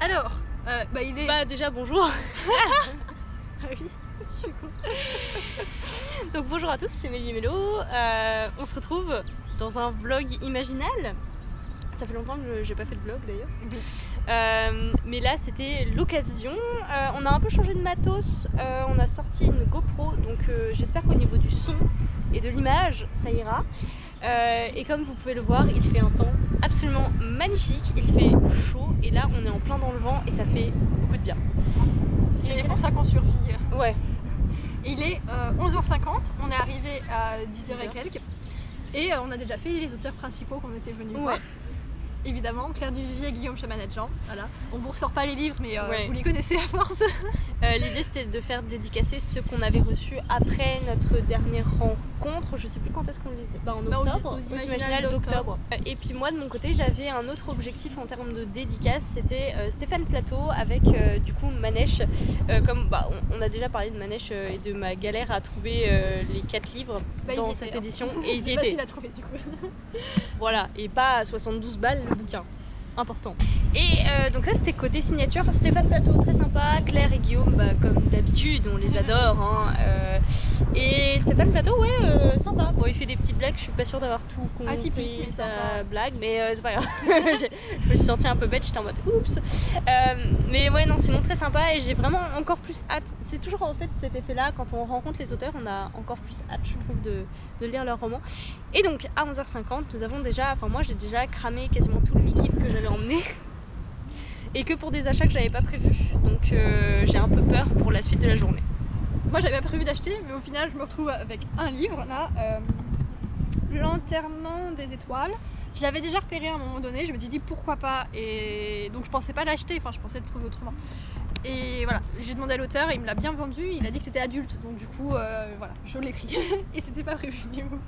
Alors, il est... Bah déjà bonjour. Ah oui, je suis con. Donc bonjour à tous, c'est Mélie et Mélo. On se retrouve dans un vlog imaginal. Ça fait longtemps que j'ai pas fait de vlog d'ailleurs. Oui. Mais là c'était l'occasion. On a un peu changé de matos. On a sorti une GoPro, donc j'espère qu'au niveau du son et de l'image ça ira. Et comme vous pouvez le voir, il fait un temps absolument magnifique. Il fait chaud et là on est en plein dans le vent et ça fait beaucoup de bien. C'est pour ça qu'on survit. Ouais. Il est 11h50, on est arrivé à 10h et quelques. Et on a déjà fait les auteurs principaux qu'on était venus voir. Évidemment, Claire Duvivier et Guillaume Chamanadjian. Voilà. On vous ressort pas les livres, mais vous les connaissez à force. L'idée c'était de faire dédicacer ceux qu'on avait reçus après notre dernière rencontre. Je sais plus quand est-ce qu'on le lisait. En octobre, aux Imaginales d'octobre. Et puis moi de mon côté j'avais un autre objectif en termes de dédicace. C'était Stéphane Plateau avec du coup Manèche. Comme on a déjà parlé de Manèche et de ma galère à trouver les 4 livres dans cette édition. Et ils y étaient. C'est facile à trouver du coup. Voilà, et pas à 72 balles le bouquin. Important. Et donc ça c'était côté signature. Stéphane Plateau très sympa, Claire et Guillaume comme d'habitude on les adore hein. Et Stéphane Plateau sympa. Bon il fait des petites blagues, je suis pas sûre d'avoir tout compris sa blague mais c'est pas grave. Je me suis sentie un peu bête, j'étais en mode oups. Mais ouais non sinon très sympa et j'ai vraiment encore plus hâte. C'est toujours en fait cet effet là quand on rencontre les auteurs on a encore plus hâte je trouve de lire leurs romans. Et donc à 11h50 nous avons déjà, moi j'ai déjà cramé quasiment tout le liquide que j'avais emmené et que pour des achats que j'avais pas prévus donc j'ai un peu peur pour la suite de la journée. Moi j'avais pas prévu d'acheter mais au final je me retrouve avec un livre là, L'enterrement des étoiles. Je l'avais déjà repéré à un moment donné, je me suis dit pourquoi pas et donc je pensais pas l'acheter, je pensais le trouver autrement. Et voilà, j'ai demandé à l'auteur et il me l'a bien vendu, il a dit que c'était adulte donc du coup voilà, je l'ai pris et c'était pas prévu du coup.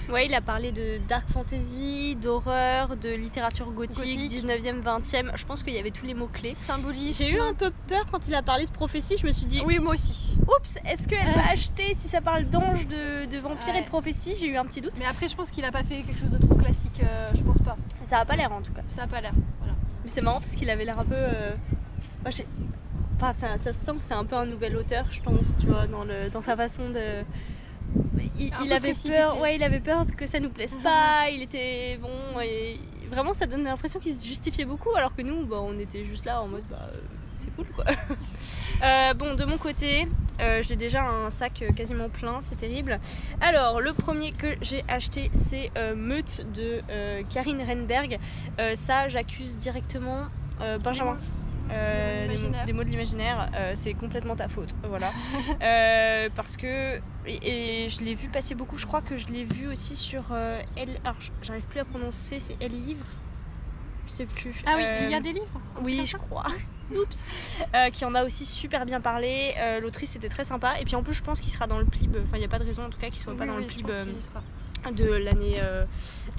Ouais, il a parlé de dark fantasy, d'horreur, de littérature gothique, 19e, 20e, je pense qu'il y avait tous les mots clés. Symbolisme. J'ai eu un peu peur quand il a parlé de prophétie, je me suis dit oui moi aussi. Oups, est-ce qu'elle va acheter si ça parle d'anges, de vampires et de prophétie? J'ai eu un petit doute. Mais après je pense qu'il a pas fait quelque chose de trop classique, je pense pas. Ça a pas l'air en tout cas. Ça a pas l'air, voilà. Mais c'est marrant parce qu'il avait l'air un peu... ça se sent que c'est un peu un nouvel auteur, je pense, tu vois, dans sa façon de... Il avait peur, il avait peur que ça nous plaise pas, il était bon, et vraiment ça donne l'impression qu'il se justifiait beaucoup, alors que nous, on était juste là en mode, c'est cool quoi. Bon, de mon côté, j'ai déjà un sac quasiment plein, c'est terrible. Alors, le premier que j'ai acheté, c'est Meute de Karine Renberg. Ça, j'accuse directement Benjamin. Des mots de l'imaginaire, c'est complètement ta faute, voilà. Parce que et je l'ai vu passer beaucoup, je crois que je l'ai vu aussi sur Elle, alors j'arrive plus à prononcer, c'est Elle Livre, je sais plus. Ah oui, il y a des livres. Oui, je crois. Oups. Qui en a aussi super bien parlé. L'autrice était très sympa et puis en plus je pense qu'il sera dans le plib, il n'y a pas de raison en tout cas qu'il soit pas dans le plib de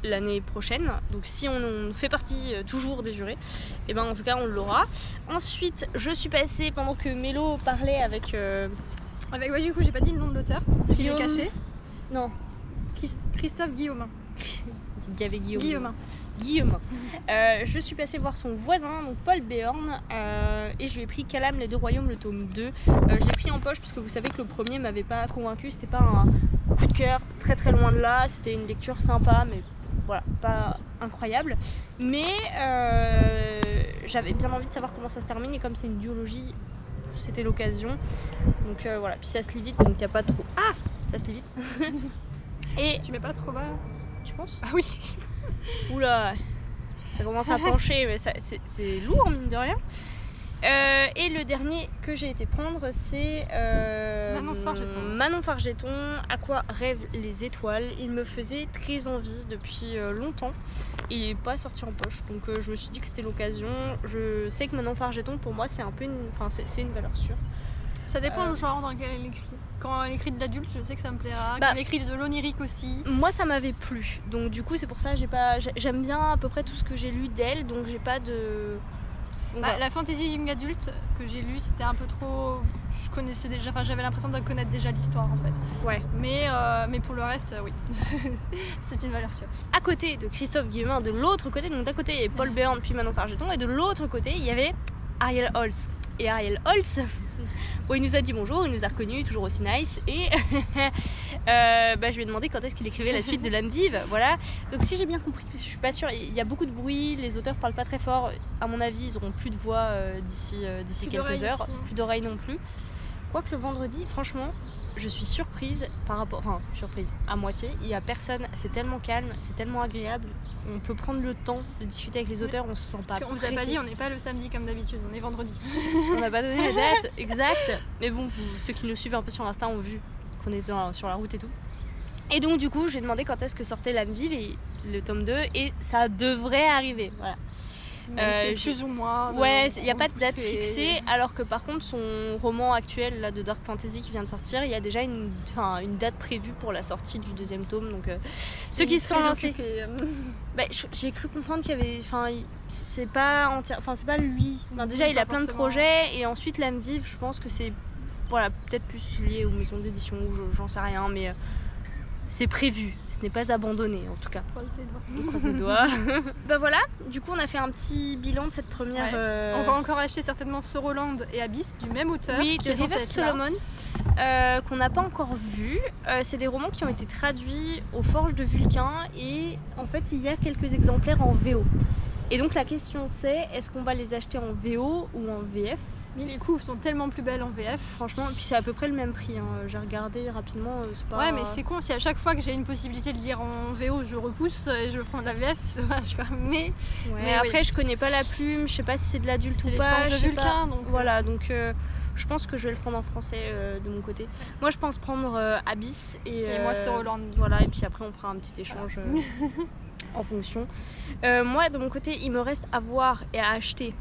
l'année prochaine, donc si on fait partie toujours des jurés, et en tout cas on l'aura. Ensuite je suis passée pendant que Mélo parlait avec du coup j'ai pas dit le nom de l'auteur parce qu'il est caché. Non, Christophe Guillaume. Il y avait Guillaume. Je suis passée voir son voisin, donc Paul Béorn, et je lui ai pris Calame, les deux royaumes, le tome 2. Je l'ai pris en poche parce que vous savez que le premier m'avait pas convaincu, c'était pas un coup de cœur, très loin de là, c'était une lecture sympa, mais voilà, pas incroyable. Mais j'avais bien envie de savoir comment ça se termine, et comme c'est une duologie, c'était l'occasion. Donc voilà, puis ça se lit vite, donc il n'y a pas trop... Ah, ça se lit vite. Et tu mets pas trop bas, tu penses? Ah oui. Oula, ça commence à pencher, mais c'est lourd mine de rien. Et le dernier que j'ai été prendre, c'est Manon Fargeton, À quoi rêvent les étoiles. Il me faisait très envie depuis longtemps. Il n'est pas sorti en poche, donc je me suis dit que c'était l'occasion. Je sais que Manon Fargeton, pour moi, c'est un peu c'est une valeur sûre. Ça dépend du genre dans lequel elle écrit. Quand elle écrit de l'adulte, je sais que ça me plaira. Quand elle écrit de l'onirique aussi. Moi, ça m'avait plu. Donc du coup, c'est pour ça j'aime bien à peu près tout ce que j'ai lu d'elle, donc j'ai pas de... La fantasy young adulte que j'ai lu, c'était un peu trop... Je connaissais déjà, j'avais l'impression de connaître déjà l'histoire en fait. Ouais. Mais pour le reste, oui. C'est une valeur sûre. À côté de Christophe Guillemin, de l'autre côté, donc d'un côté il y avait Paul Béorn puis Manon Fargeton, et de l'autre côté il y avait Ariel Holz. Et Ariel Holz, bon, il nous a dit bonjour, il nous a reconnus, toujours aussi nice. Et je lui ai demandé quand est-ce qu'il écrivait la suite de L'âme vive. Voilà. Donc si j'ai bien compris, parce que je suis pas sûre, il y a beaucoup de bruit, les auteurs parlent pas très fort. À mon avis, ils auront plus de voix d'ici quelques heures, aussi. plus d'oreilles non plus. Quoique le vendredi, franchement, je suis surprise par rapport... Enfin, surprise, à moitié. Il y a personne, c'est tellement calme, c'est tellement agréable. On peut prendre le temps de discuter avec les auteurs, on se sent pas Parce qu'on vous a pas dit, on n'est pas le samedi comme d'habitude, on est vendredi. On n'a pas donné la date exacte. Mais bon, ceux qui nous suivent un peu sur Insta ont vu qu'on est sur la route et tout. Et donc du coup, j'ai demandé quand est-ce que sortait L'âme vive et le tome 2 et ça devrait arriver. Voilà. C'est plus ou moins. Ouais, il n'y a pas de date fixée, alors que par contre son roman actuel là, de Dark Fantasy qui vient de sortir, il y a déjà une date prévue pour la sortie du deuxième tome. Donc ceux qui se sont lancés, j'ai cru comprendre qu'il y avait, c'est pas lui. Déjà il a plein de projets et ensuite L'âme vive, je pense que c'est peut-être plus lié aux maisons d'édition ou j'en sais rien, mais c'est prévu, ce n'est pas abandonné en tout cas. On croise les doigts. Voilà, du coup on a fait un petit bilan de cette première... On va encore acheter certainement Soroland et Abyss du même auteur. Oui, de River Solomon, qu'on n'a pas encore vu. C'est des romans qui ont été traduits aux Forges de Vulcain et en fait il y a quelques exemplaires en VO. Et donc la question c'est, est-ce qu'on va les acheter en VO ou en VF ? Mais les couves sont tellement plus belles en VF. Franchement, puis c'est à peu près le même prix. J'ai regardé rapidement, c'est pas... Ouais, mais c'est con, si à chaque fois que j'ai une possibilité de lire en VO, je repousse et je prends de la VF, c'est dommage quoi. Mais après, je connais pas la plume, je sais pas si c'est de l'adulte ou pas. Je sais pas. Donc, voilà, donc je pense que je vais le prendre en français de mon côté. Moi, je pense prendre Abyss et moi Soroland. Voilà, et puis après, on fera un petit échange en fonction. Moi, de mon côté, il me reste à voir et à acheter.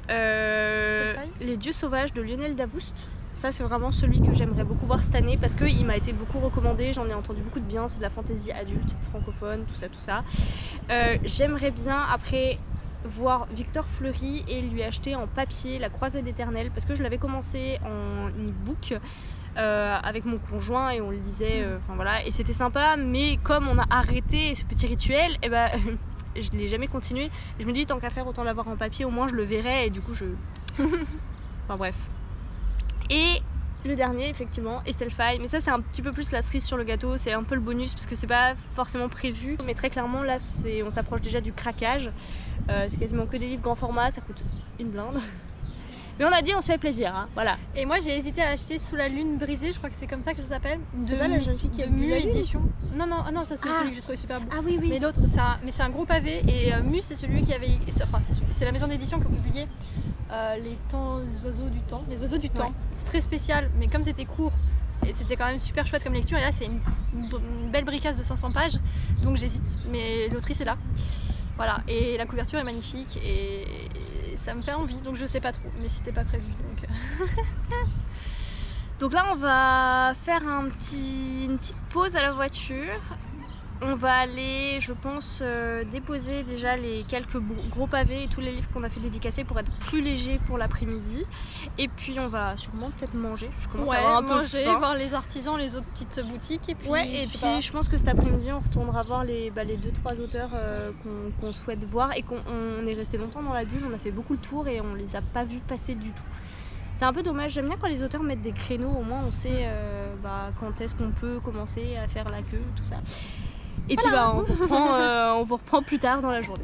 Les Dieux sauvages de Lionel Davoust. Ça c'est vraiment celui que j'aimerais beaucoup voir cette année parce qu'il m'a été beaucoup recommandé, j'en ai entendu beaucoup de bien, c'est de la fantaisie adulte, francophone, tout ça. J'aimerais bien après voir Victor Fleury et lui acheter en papier La Croisade éternelle parce que je l'avais commencé en e-book avec mon conjoint et on le lisait, et c'était sympa, mais comme on a arrêté ce petit rituel, je l'ai jamais continué. Je me dis tant qu'à faire autant l'avoir en papier, au moins je le verrai et du coup je... Enfin bref. Et le dernier effectivement, Estelle Faye, mais ça c'est un petit peu plus la cerise sur le gâteau, c'est un peu le bonus parce que c'est pas forcément prévu. Mais très clairement là on s'approche déjà du craquage. C'est quasiment que des livres grand format, ça coûte une blinde. Mais on a dit on se fait plaisir, hein, voilà. Et moi j'ai hésité à acheter Sous la lune brisée, je crois que c'est comme ça que ça s'appelle. C'est pas la jeune fille qui a Mu édition. Non, ça c'est celui que j'ai trouvé super beau. Ah oui. Mais l'autre, c'est un gros pavé et Mu c'est celui qui avait, c'est la maison d'édition qui a publié les oiseaux du temps. Les oiseaux du temps. C'est très spécial, mais comme c'était court et c'était quand même super chouette comme lecture. Et là c'est une belle bricasse de 500 pages, donc j'hésite. Mais l'autrice est là. Voilà, et la couverture est magnifique et ça me fait envie, donc je sais pas trop, mais c'était pas prévu. Donc là on va faire une petite pause à la voiture. On va aller, je pense, déposer déjà les quelques gros pavés et tous les livres qu'on a fait dédicacer pour être plus léger pour l'après-midi. Et puis on va sûrement peut-être manger. Je commence à avoir un peu faim. Voir les artisans, les autres petites boutiques. Et puis, je pense que cet après-midi on retournera voir les 2-3 auteurs qu'on souhaite voir. Et qu'on est resté longtemps dans la bulle, on a fait beaucoup le tour et on les a pas vus passer du tout. C'est un peu dommage, j'aime bien quand les auteurs mettent des créneaux, au moins on sait quand est-ce qu'on peut commencer à faire la queue, tout ça. Et puis on vous reprend plus tard dans la journée.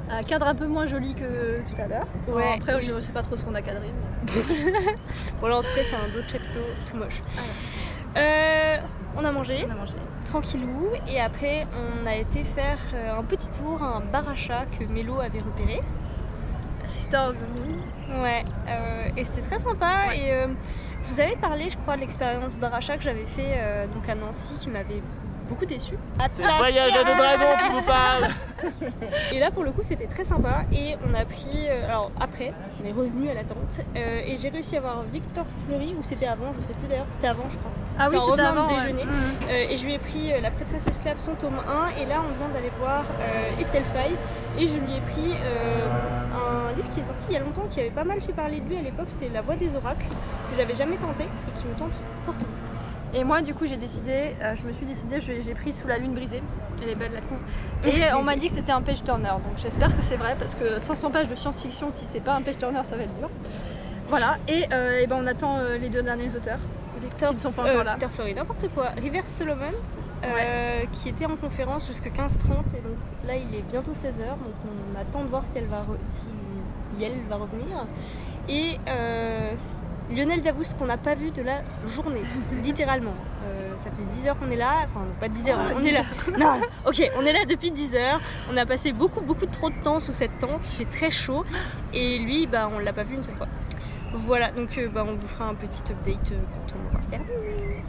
Un cadre un peu moins joli que tout à l'heure. Enfin, Ouais, après, oui. je sais pas trop ce qu'on a cadré. Bon là en tout cas c'est un autre chapiteau tout moche. On a mangé, On a mangé. tranquillou, et après on a été faire un petit tour à un bar à chat que Mélo avait repéré. Sister of the Moon. Ouais, et c'était très sympa. Ouais. Et je vous avais parlé, je crois, de l'expérience bar à chat que j'avais fait donc à Nancy qui m'avait beaucoup déçue. C'est le voyage à deux dragons qui vous parle. Et là pour le coup c'était très sympa, et on a pris, alors après on est revenu à la tente et j'ai réussi à voir Victor Fleury, ou c'était avant, je sais plus d'ailleurs, c'était avant je crois. Ah oui, C'était c'était en avant. revenant Ouais. de déjeuner. Et je lui ai pris La prêtresse esclave, son tome 1, et là on vient d'aller voir Estelle Faye, et je lui ai pris un livre qui est sorti il y a longtemps, qui avait pas mal fait parler de lui à l'époque, c'était La Voix des oracles, que j'avais jamais tenté et qui me tente fortement. Et moi, du coup, j'ai pris Sous la lune brisée. Elle est belle, la couve. Et on m'a dit que c'était un page turner, donc j'espère que c'est vrai, parce que 500 pages de science-fiction, si c'est pas un page turner, ça va être dur. Voilà, et ben on attend les 2 derniers auteurs. Victor, Qui ne sont pas encore là. Victor Fleury, n'importe quoi. River Solomon, qui était en conférence jusqu'à 15h30, et donc là il est bientôt 16h, donc on attend de voir si elle va revenir. Et Lionel Davoust qu'on n'a pas vu de la journée, littéralement. Ça fait 10 heures qu'on est là, enfin pas 10 heures, on est là. Non, ok, on est là depuis 10 heures. On a passé beaucoup trop de temps sous cette tente, il fait très chaud, et lui, bah, on l'a pas vu une seule fois. Voilà, donc on vous fera un petit update quand on aura terminé.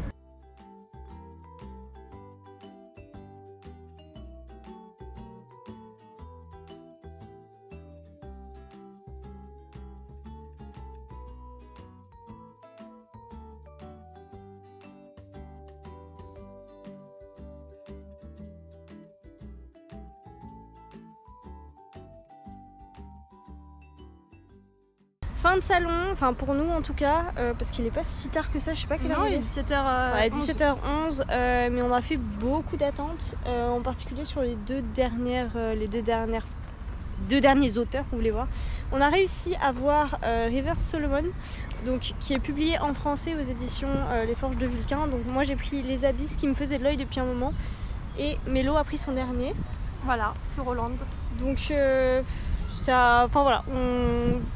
Fin de salon, enfin pour nous en tout cas, parce qu'il n'est pas si tard que ça, je sais pas quelle heure Non, il il est. est 17h. Ouais, 17h11, mais on a fait beaucoup d'attentes, en particulier sur les deux derniers auteurs qu'on voulait voir. On a réussi à voir River Solomon, donc, qui est publié en français aux éditions Les Forges de Vulcain. Donc moi j'ai pris Les Abysses qui me faisaient de l'œil depuis un moment, et Mélo a pris son dernier. Voilà, sur Hollande. Donc enfin voilà,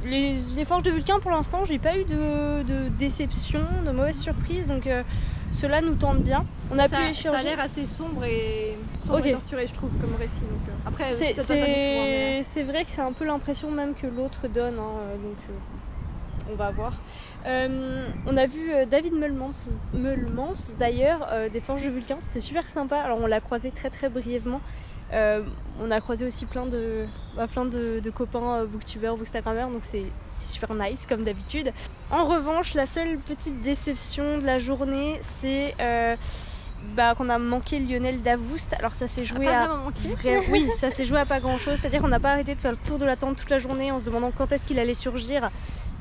les Forges de Vulcain pour l'instant j'ai pas eu de déception, de mauvaise surprise, donc cela nous tente bien. On a pu Ça échanger. a l'air assez sombre et Ok. torturé, je trouve, comme récit. Donc, après, C'est peut-être pas ça du tout, hein, mais- c'est vrai que c'est un peu l'impression même que l'autre donne, hein, donc on va voir. On a vu David Meulmans d'ailleurs, des Forges de Vulcain, c'était super sympa. Alors on l'a croisé très brièvement. On a croisé aussi plein de copains booktubers, bookstagrammeurs, donc c'est super nice comme d'habitude. En revanche, la seule petite déception de la journée, c'est qu'on a manqué Lionel Davoust. Alors ça s'est joué Pas à... vraiment manqué. Oui, ça s'est joué à pas grand chose, c'est-à-dire qu'on n'a pas arrêté de faire le tour de la tente toute la journée en se demandant quand est-ce qu'il allait surgir,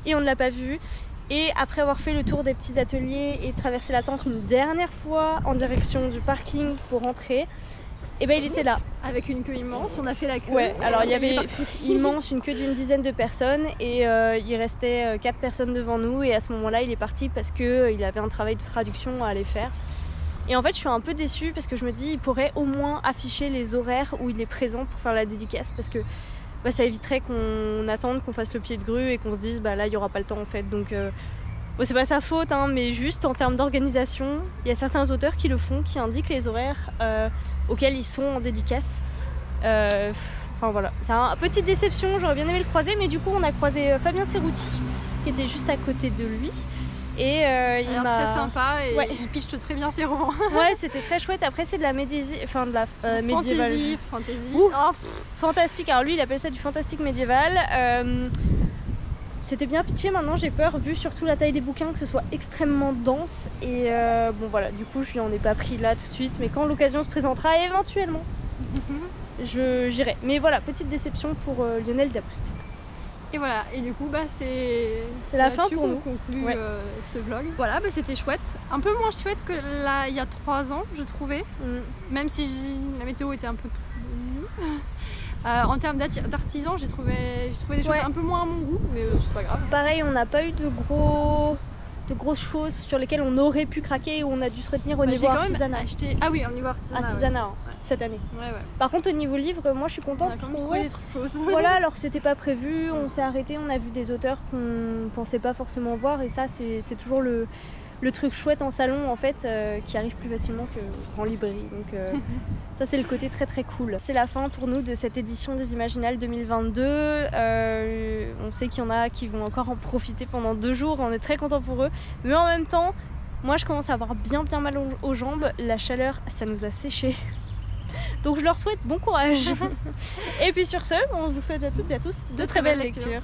et on ne l'a pas vu. Et après avoir fait le tour des petits ateliers et traversé la tente une dernière fois en direction du parking pour rentrer, et ben il était là. Avec une queue immense, on a fait la queue. Ouais, alors il y avait est parti. immense, une queue d'une dizaine de personnes, et il restait 4 personnes devant nous, et à ce moment-là il est parti parce qu'il avait un travail de traduction à aller faire. Et en fait je suis un peu déçue parce que je me dis il pourrait au moins afficher les horaires où il est présent pour faire la dédicace, parce que ça éviterait qu'on attende, qu'on fasse le pied de grue et qu'on se dise là il n'y aura pas le temps en fait. Donc bon, c'est pas sa faute, hein, mais juste en termes d'organisation, il y a certains auteurs qui le font, qui indiquent les horaires auxquels ils sont en dédicace. Enfin voilà, c'est une petite déception, j'aurais bien aimé le croiser, mais du coup on a croisé Fabien Serrouti qui était juste à côté de lui. Et il a m'a l'air très sympa et Ouais. il pitche très bien ses romans. Ouais, c'était très chouette. Après c'est de la médiévale. Fantasy. Ouh. Fantastique. Alors lui il appelle ça du fantastique médiéval. C'était bien pitché, maintenant j'ai peur, vu surtout la taille des bouquins, que ce soit extrêmement dense. Et bon voilà, du coup je n'en ai pas pris là tout de suite, mais quand l'occasion se présentera éventuellement, j'irai. Mais voilà, petite déception pour Lionel Davoust. Et voilà, et du coup c'est la fin là-dessus pour qu'on nous. conclut Ouais. ce vlog. Voilà, c'était chouette. Un peu moins chouette que là il y a 3 ans, je trouvais. Même si la météo était un peu plus nulle. En termes d'artisans, j'ai trouvé des choses Ouais. un peu moins à mon goût, mais c'est pas grave. Pareil, on n'a pas eu de gros grosses choses sur lesquelles on aurait pu craquer, où on a dû se retenir au niveau artisanat. Ah oui, au niveau artisanat. Artisanat, cette année. Ouais. Par contre, au niveau livre, moi je suis contente. On a quand même trouvé des trucs fausses. Voilà, alors que c'était pas prévu, on s'est arrêté, on a vu des auteurs qu'on pensait pas forcément voir, et ça c'est toujours le truc chouette en salon en fait, qui arrive plus facilement qu'en librairie. Donc ça c'est le côté très très cool. C'est la fin pour nous de cette édition des Imaginales 2022. On sait qu'il y en a qui vont encore en profiter pendant 2 jours, on est très contents pour eux. Mais en même temps, moi je commence à avoir bien mal aux jambes, la chaleur ça nous a séché. Donc je leur souhaite bon courage. Et puis sur ce, on vous souhaite à toutes et à tous de très belles lectures.